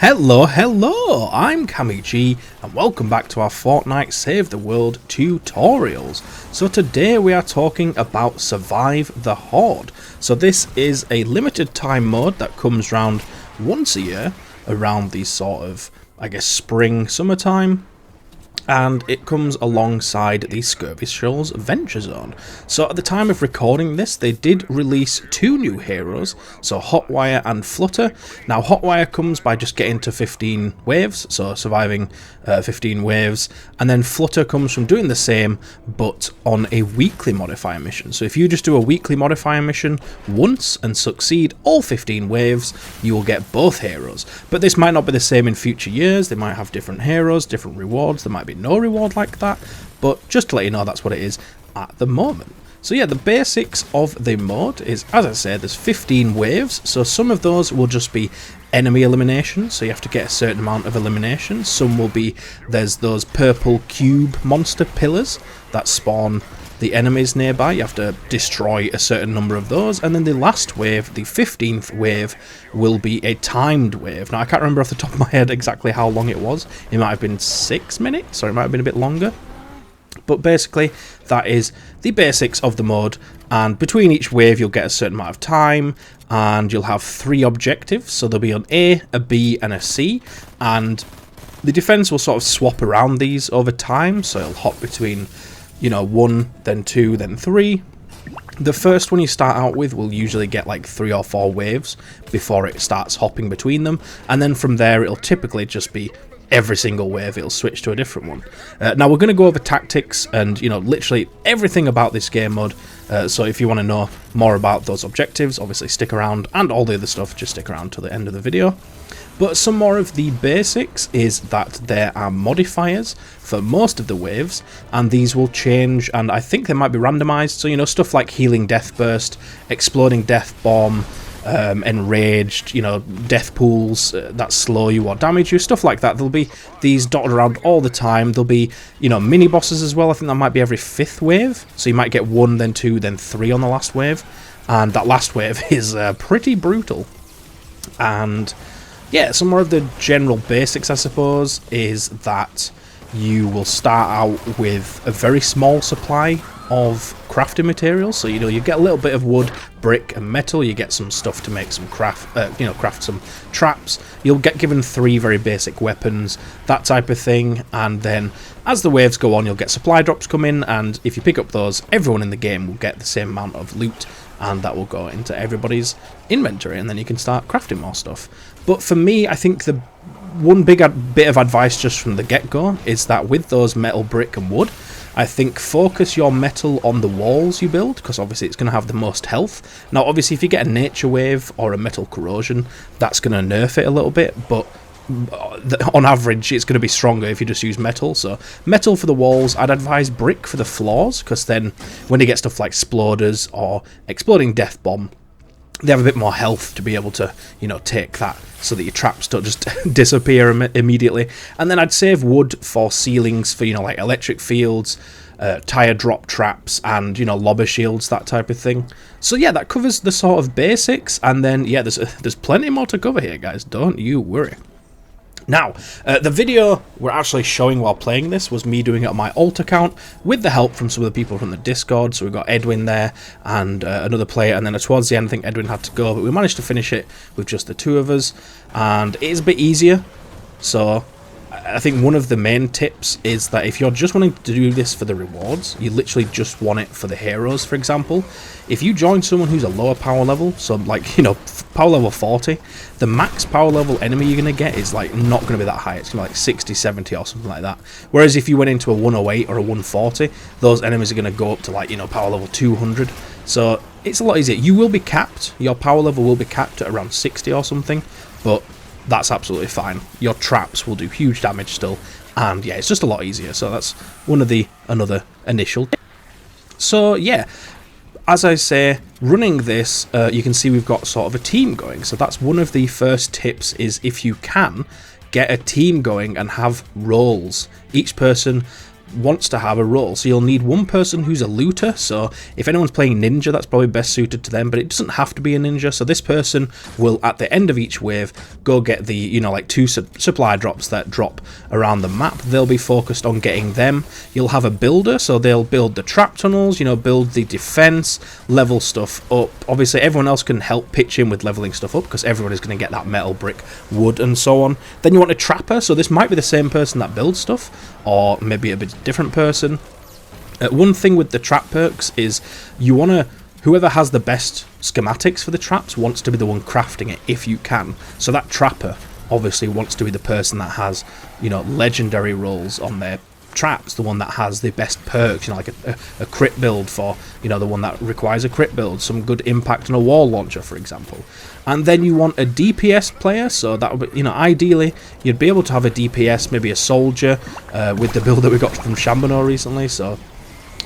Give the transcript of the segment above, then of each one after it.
Hello, I'm Kamichi and welcome back to our Fortnite Save the World tutorials. So today we are talking about Survive the Horde. So this is a limited time mode that comes round once a year around the sort of, I guess, spring, summertime. And it comes alongside the Skirmishers Venture Zone. So at the time of recording this, they did release two new heroes, so Hotwire and Flutter. Now Hotwire comes by just getting to 15 waves, so surviving 15 waves, and then Flutter comes from doing the same, but on a weekly modifier mission. So if you just do a weekly modifier mission once and succeed all 15 waves, you will get both heroes. But this might not be the same in future years, they might have different heroes, different rewards, there might be no reward like that, but just to let you know, that's what it is at the moment. So yeah, the basics of the mode is, as I said, there's 15 waves, so some of those will just be enemy elimination, so you have to get a certain amount of elimination. Some will be, there's those purple cube monster pillars that spawn the enemies nearby, you have to destroy a certain number of those, and then the last wave, the 15th wave, will be a timed wave. Now I can't remember off the top of my head exactly how long it was, it might have been 6 minutes, or it might have been a bit longer, but basically that is the basics of the mode, and between each wave you'll get a certain amount of time, and you'll have 3 objectives, so there'll be an A, a B and a C, and the defense will sort of swap around these over time, so it'll hop between 1, then 2, then 3. The first one you start out with will usually get like 3 or 4 waves before it starts hopping between them, and then from there it'll typically just be every single wave it'll switch to a different one. Now we're going to go over tactics and literally everything about this game mode, so if you want to know more about those objectives, obviously stick around, and all the other stuff, just stick around to the end of the video. But some more of the basics is that there are modifiers for most of the waves, and these will change, and I think they might be randomized, so stuff like healing death burst, exploding death bomb, enraged, death pools that slow you or damage you, stuff like that. There'll be these dotted around all the time. There'll be mini bosses as well. I think that might be every 5th wave, so you might get 1, then 2, then 3 on the last wave, and that last wave is pretty brutal. And yeah, some more of the general basics, I suppose, is that you will start out with a very small supply of crafting materials. So you get a little bit of wood, brick and metal, you get some stuff to make some craft some traps, you'll get given 3 very basic weapons, that type of thing, and then as the waves go on you'll get supply drops come in, and if you pick up those, everyone in the game will get the same amount of loot, and that will go into everybody's inventory, and then you can start crafting more stuff. But for me, I think the one big bit of advice just from the get-go is that with those metal, brick and wood, I think focus your metal on the walls you build, because obviously it's going to have the most health. Now obviously if you get a nature wave or a metal corrosion, that's going to nerf it a little bit, but on average it's going to be stronger if you just use metal. So metal for the walls, I'd advise brick for the floors, because then when you get stuff like exploders or exploding death bomb, they have a bit more health to be able to take that, so that your traps don't just disappear immediately. And then I'd save wood for ceilings for like electric fields, tire drop traps, and lobber shields, that type of thing. So yeah, that covers the sort of basics, and then yeah, there's plenty more to cover here, guys, don't you worry. Now, the video we're actually showing while playing this was me doing it on my alt account with the help from some of the people from the Discord. So we've got Edwin there and another player, and then towards the end I think Edwin had to go, but we managed to finish it with just the 2 of us, and it is a bit easier. So I think one of the main tips is that if you're just wanting to do this for the rewards, you literally just want it for the heroes. For example, if you join someone who's a lower power level, so like power level 40, the max power level enemy you're going to get is like not going to be that high. It's going to be like 60, 70 or something like that. Whereas if you went into a 108 or a 140, those enemies are going to go up to like power level 200. So it's a lot easier. You will be capped, your power level will be capped at around 60 or something, but that's absolutely fine. Your traps will do huge damage still, and yeah, it's just a lot easier. So that's one of the another initial. So yeah, as I say, running this, you can see we've got sort of a team going. So that's one of the first tips, is if you can get a team going and have roles. Each person wants to have a role. So you'll need one person who's a looter, so if anyone's playing ninja, that's probably best suited to them, but it doesn't have to be a ninja. So this person will, at the end of each wave, go get the, you know, like 2 supply drops that drop around the map. They'll be focused on getting them. You'll have a builder, so they'll build the trap tunnels, you know, build the defense, level stuff up. Obviously everyone else can help pitch in with leveling stuff up, because everybody's going to get that metal, brick, wood, and so on. Then you want a trapper, so this might be the same person that builds stuff, or maybe a bit different person. One thing with the trap perks is you want to, whoever has the best schematics for the traps wants to be the one crafting it if you can. So that trapper obviously wants to be the person that has, you know, legendary rolls on their traps, the one that has the best perks, you know, like a crit build for, you know, the one that requires a crit build, some good impact on a wall launcher, for example. And then you want a DPS player, so that would be, you know, ideally you'd be able to have a DPS, maybe a soldier, with the build that we got from Shambano recently, so,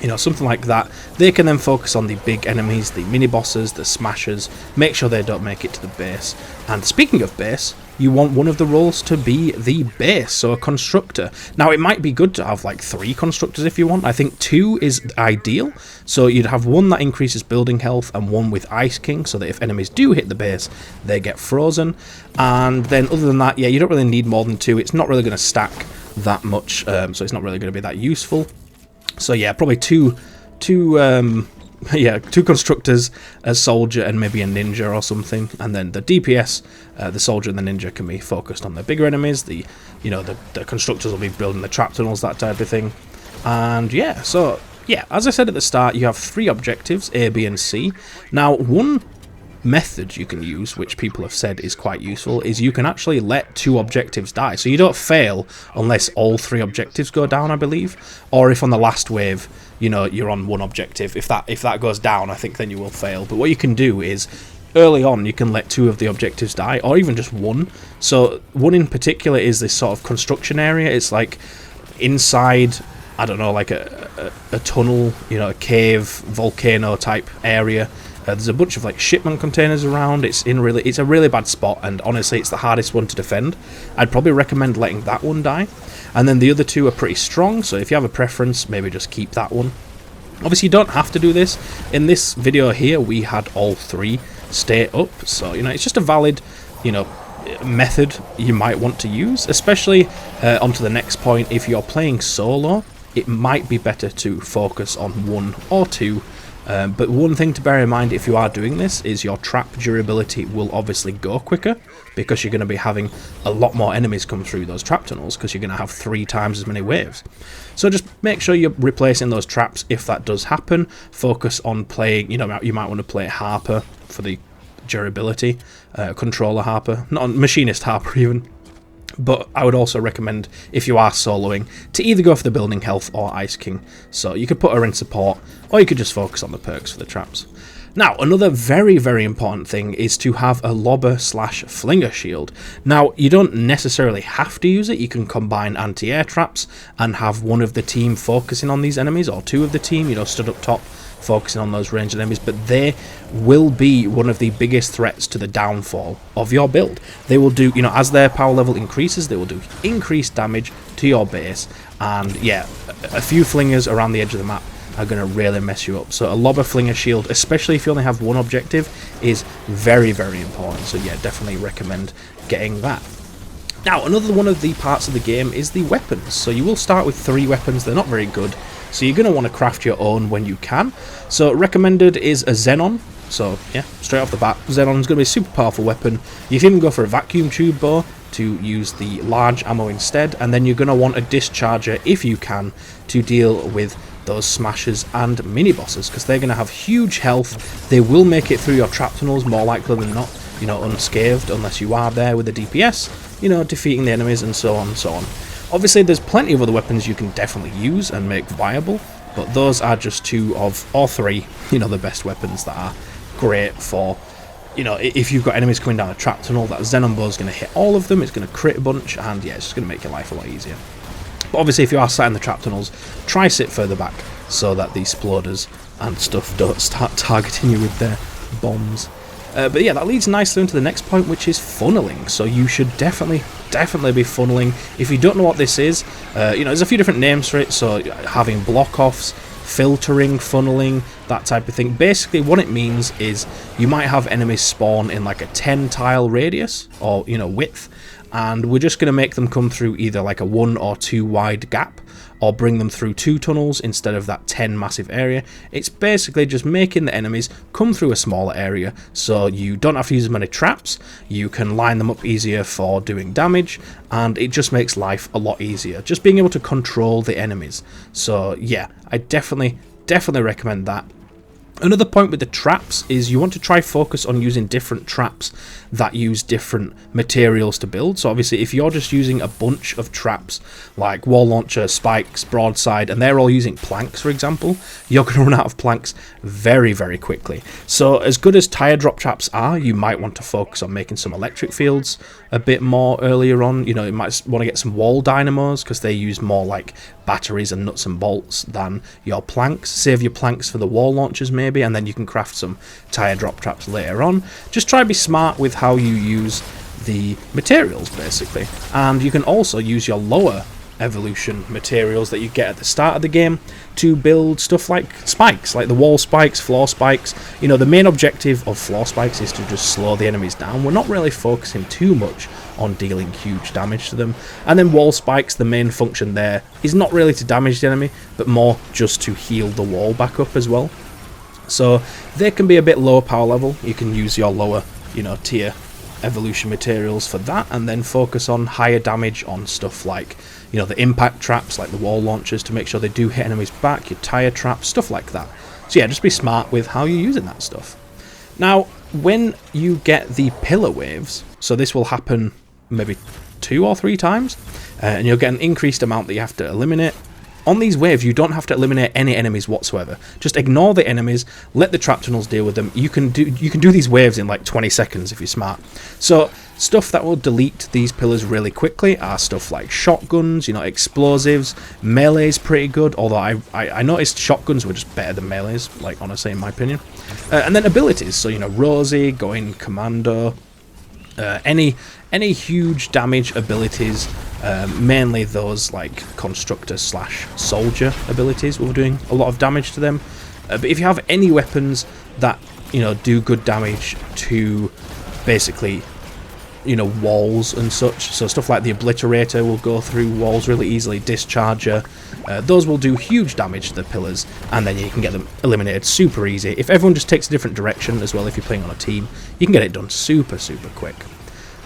you know, something like that. They can then focus on the big enemies, the mini bosses, the smashers, make sure they don't make it to the base. And speaking of base, you want one of the roles to be the base, so a constructor. Now it might be good to have like 3 constructors if you want. I think 2 is ideal, so you'd have one that increases building health and one with Ice King, so that if enemies do hit the base, they get frozen. And then other than that, yeah, you don't really need more than 2. It's not really going to stack that much, so it's not really going to be that useful. So yeah, probably two constructors, a soldier, and maybe a ninja or something. And then the DPS, the soldier and the ninja can be focused on the bigger enemies. The constructors will be building the trap tunnels, that type of thing. And yeah, so yeah, as I said at the start, you have 3 objectives, A, B, and C. Now, one method you can use, which people have said is quite useful, is you can actually let 2 objectives die. So you don't fail unless all 3 objectives go down, I believe. Or if on the last wave, you know, you're on 1 objective. If that goes down, I think then you will fail. But what you can do is, early on, you can let 2 of the objectives die, or even just 1. So one in particular is this sort of construction area. It's like inside, I don't know, like a tunnel, you know, a cave, volcano type area. There's a bunch of like shipment containers around. It's a really bad spot, and honestly it's the hardest one to defend. I'd probably recommend letting that one die, and then the other 2 are pretty strong, so if you have a preference, maybe just keep that one. Obviously you don't have to do this. In this video here we had all 3 stay up, so you know, it's just a valid, you know, method you might want to use, especially onto the next point. If you're playing solo, it might be better to focus on 1 or 2. But one thing to bear in mind if you are doing this is your trap durability will obviously go quicker, because you're going to be having a lot more enemies come through those trap tunnels, because you're going to have 3 times as many waves. So just make sure you're replacing those traps if that does happen. Focus on playing, you know, you might want to play Harper for the durability, controller Harper, not machinist Harper even. But I would also recommend, if you are soloing, to either go for the building health or Ice King. So you could put her in support, or you could just focus on the perks for the traps. Now, another very, very important thing is to have a lobber / flinger shield. Now, you don't necessarily have to use it. You can combine anti-air traps and have one of the team focusing on these enemies, or 2 of the team, you know, stood up top, focusing on those ranged enemies, but they will be one of the biggest threats to the downfall of your build. They will do, you know, as their power level increases, they will do increased damage to your base, and yeah, a few flingers around the edge of the map are going to really mess you up. So a lobber flinger shield, especially if you only have 1 objective, is very, very important. So yeah, definitely recommend getting that. Now, another one of the parts of the game is the weapons. So you will start with 3 weapons. They're not very good, so you're going to want to craft your own when you can. So recommended is a Xenon. So yeah, straight off the bat, Xenon's going to be a super powerful weapon. You can even go for a vacuum tube bow to use the large ammo instead, and then you're going to want a discharger if you can to deal with those smashers and mini bosses, because they're going to have huge health. They will make it through your trap tunnels more likely than not, you know, unscathed, unless you are there with a DPS, you know, defeating the enemies and so on and so on. Obviously there's plenty of other weapons you can definitely use and make viable, but those are just 2 of, or 3, you know, the best weapons that are great for, you know, if you've got enemies coming down a trap tunnel. That Xenon bow is going to hit all of them, it's going to crit a bunch, and yeah, it's just going to make your life a lot easier. But obviously if you are sat in the trap tunnels, try sit further back so that the exploders and stuff don't start targeting you with their bombs. But yeah, that leads nicely into the next point, which is funneling. So you should definitely be funneling. If you don't know what this is, there's a few different names for it. So having block-offs, filtering, funneling, that type of thing. Basically what it means is you might have enemies spawn in like a 10 tile radius or width, and we're just going to make them come through either like a 1 or 2 wide gap, or bring them through 2 tunnels instead of that 10 massive area. It's basically just making the enemies come through a smaller area, so you don't have to use as many traps, you can line them up easier for doing damage, and it just makes life a lot easier, just being able to control the enemies. So yeah, I definitely recommend that. Another point with the traps is you want to try focus on using different traps that use different materials to build. So obviously if you're just using a bunch of traps like wall launcher, spikes, broadside, and they're all using planks, for example, you're going to run out of planks very, very quickly. So as good as tire drop traps are, you might want to focus on making some electric fields a bit more earlier on. You might want to get some wall dynamos because they use more like batteries and nuts and bolts than your planks. Save your planks for the wall launchers maybe, and then you can craft some tire drop traps later on. Just try to be smart with how you use the materials basically, and you can also use your lower evolution materials that you get at the start of the game to build stuff like spikes, like the wall spikes, floor spikes. The main objective of floor spikes is to just slow the enemies down. We're not really focusing too much on dealing huge damage to them. And then wall spikes, the main function there is not really to damage the enemy, but more just to heal the wall back up as well. So they can be a bit lower power level. You can use your lower, tier evolution materials for that, and then focus on higher damage on stuff like the impact traps, like the wall launchers, to make sure they do hit enemies back, your tire traps, stuff like that. So yeah, just be smart with how you're using that stuff. Now when you get the pillar waves, so this will happen maybe 2 or 3 times, and you'll get an increased amount that you have to eliminate. On these waves, you don't have to eliminate any enemies whatsoever. Just ignore the enemies, let the trap tunnels deal with them. You can do these waves in like 20 seconds if you're smart. So stuff that will delete these pillars really quickly are stuff like shotguns, explosives. Melee's pretty good, although I noticed shotguns were just better than melees, like honestly in my opinion. And then abilities, so Rosie, going commando, any huge damage abilities, mainly those like constructor / soldier abilities will be doing a lot of damage to them. But if you have any weapons that do good damage to basically walls and such, so stuff like the obliterator will go through walls really easily, discharger, those will do huge damage to the pillars, and then you can get them eliminated super easy. If everyone just takes a different direction as well, if you're playing on a team, you can get it done super quick.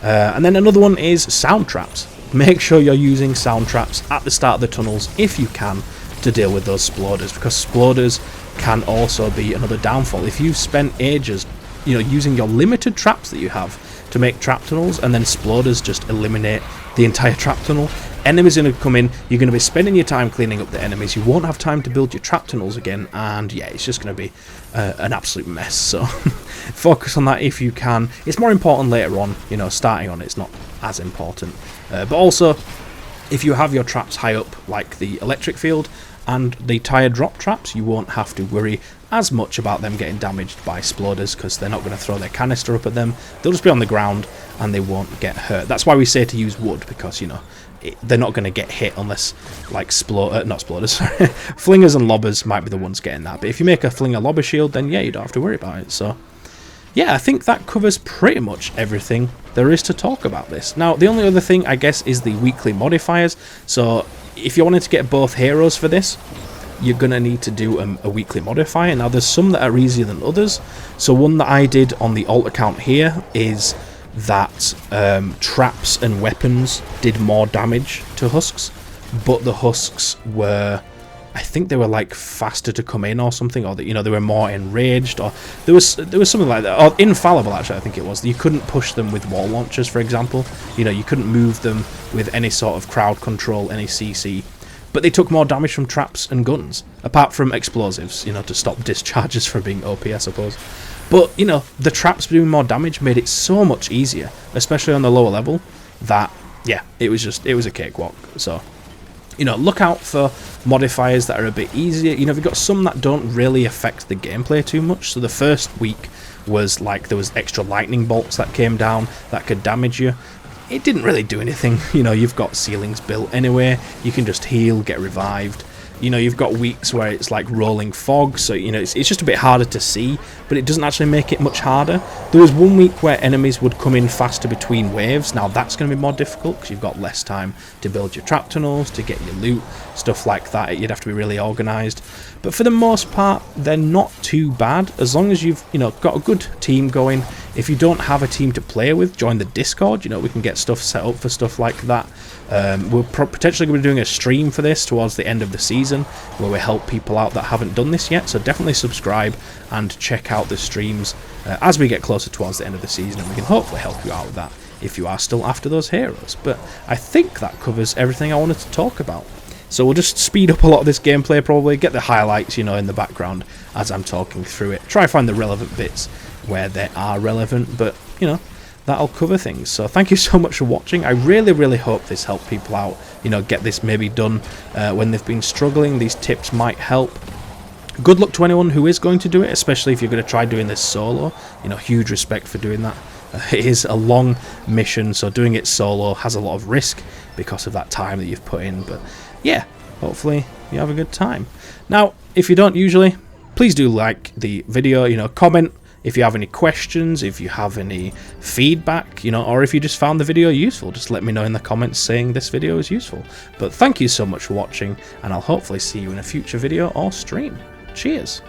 And then another one is sound traps. Make sure you're using sound traps at the start of the tunnels if you can to deal with those sploders, because sploders can also be another downfall. If you've spent ages using your limited traps that you have to make trap tunnels, and then sploders just eliminate the entire trap tunnel, enemies are going to come in, you're going to be spending your time cleaning up the enemies, you won't have time to build your trap tunnels again, and yeah, it's just going to be an absolute mess. So focus on that if you can. It's more important later on, starting on it's not as important. But also, if you have your traps high up, like the electric field and the tire drop traps, you won't have to worry as much about them getting damaged by sploders, because they're not going to throw their canister up at them. They'll just be on the ground and they won't get hurt. That's why we say to use wood, because they're not going to get hit unless like not sploders, sorry. Flingers and lobbers might be the ones getting that, but if you make a flinger lobber shield, then yeah, you don't have to worry about it. So yeah, I think that covers pretty much everything there is to talk about this. Now the only other thing I guess is the weekly modifiers. So if you wanted to get both heroes for this, you're going to need to do a weekly modifier. Now there's some that are easier than others. So one that I did on the alt account here is that traps and weapons did more damage to husks, but the husks were, I think they were like faster to come in or something, or that they were more enraged, or there was something like that, or infallible actually I think it was. You couldn't push them with wall launchers, for example. You couldn't move them with any sort of crowd control, any CC. But they took more damage from traps and guns, apart from explosives, to stop discharges from being OP, I suppose. But, the traps doing more damage made it so much easier, especially on the lower level, that, yeah, it was a cakewalk. So, look out for modifiers that are a bit easier. You've got some that don't really affect the gameplay too much. So the first week was like there was extra lightning bolts that came down that could damage you. It didn't really do anything. You know, you've got ceilings built anyway. You can just heal, get revived. You know, you've got weeks where it's like rolling fog, so, you know, it's just a bit harder to see, but it doesn't actually make it much harder. There was one week where enemies would come in faster between waves. Now, that's going to be more difficult because you've got less time to build your trap tunnels, to get your loot, stuff like that. You'd have to be really organised. But for the most part, they're not too bad, as long as you've, you know, got a good team going. If you don't have a team to play with, join the Discord. You know, we can get stuff set up for stuff like that. We're potentially going to be doing a stream for this towards the end of the season, where we help people out that haven't done this yet. So definitely subscribe and check out the streams as we get closer towards the end of the season, and we can hopefully help you out with that if you are still after those heroes. But I think that covers everything I wanted to talk about. So we'll just speed up a lot of this gameplay, probably get the highlights, you know, in the background as I'm talking through it. Try to find the relevant bits where they are relevant, but, you know, that'll cover things. So thank you so much for watching. I really hope this helped people out, you know, get this maybe done when they've been struggling. These tips might help. Good luck to anyone who is going to do it, especially if you're going to try doing this solo. You know, huge respect for doing that. It is a long mission, so doing it solo has a lot of risk because of that time that you've put in. But yeah, hopefully you have a good time. Now, if you don't usually, please do like the video, you know, comment if you have any questions, if you have any feedback, you know, or if you just found the video useful, just let me know in the comments saying this video is useful. But thank you so much for watching, and I'll hopefully see you in a future video or stream. Cheers!